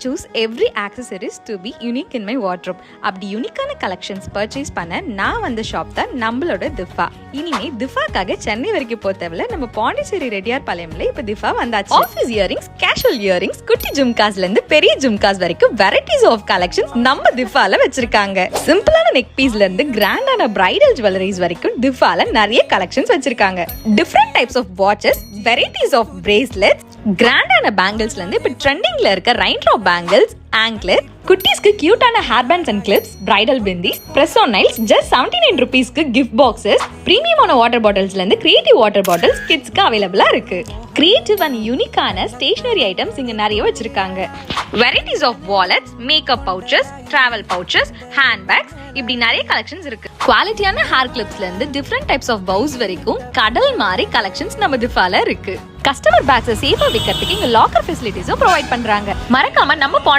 choose every accessories to be unique in my wardrobe. அப்படி யூனிக்கான collections purchase பண்ண நான் வந்த ஷாப் தான் நம்மளோட திஃபா. இனிமே திஃபாக்காக சென்னை வரைக்கும் போத்தவல நம்ம பாண்டிச்சேரி ரெட்டியார் பாளையம்ல இப்ப திஃபா வந்தாச்சு. ஆஃபீஸ் இயரிங்ஸ், கேஷுவல் இயரிங்ஸ், குட்டி ஜும்காஸ்ல இருந்து பெரிய ஜும்காஸ் வரைக்கும் வெரைட்டிஸ் ஆஃப் கலெக்ஷன்ஸ் நம்ம திஃபால வச்சிருக்காங்க. சிம்பிளான நெக் பீஸ்ல இருந்து கிராண்டான பிரைடல் ஜுவல்லரிஸ் வரைக்கும் திஃபால நிறைய கலெக்ஷன்ஸ் வச்சிருக்காங்க. Different types of watches, varieties of bracelets, கிராண்டான பேங்கிள்ஸ்ல இருந்து இப்ப ட்ரெண்டிங்ல இருக்க ரெயின்ட்ராப் பேங்கிள்ஸ், ஆங்க்லெட், குட்டீஸ்க்கு கியூட்டான hair bands and clips, bridal bindis, press on nails just 79 rupeesக்கு கிஃப்ட் பாக்ஸஸ், பிரீமியமான வாட்டர் பாட்டில்ஸ்ல இருந்து கிரியேட்டிவ் வாட்டர் பாட்டில்ஸ் கிட்ஸ்க்கு அவைலபிளா இருக்கு. கிரியேட்டிவ் அண்ட் யூனிக்கான ஸ்டேஷனரி ஐட்டம்ஸ் இங்க நிறைய வச்சிருக்காங்க. Varieties of wallets, makeup pouches, travel pouches, handbags, இப்படி நிறைய கலெக்ஷன்ஸ் இருக்கு. குவாலிட்டியான ஹேர் கிளிப்ஸ்ல இருந்து டிஃபரெண்ட் டைப்ஸ் ஆஃப் பவுஸ் வரைக்கும் கடல் மாதிரி கலெக்ஷன்ஸ் நம்ம திஃபால இருக்கு. கஸ்டமர் பேக்ஸ் சேஃபா விக்கிறதுக்கு இங்க லாக்கர் ஃபெசிலிட்டிஸும் ப்ரொவைட் பண்றாங்க. மறக்காம நம்ம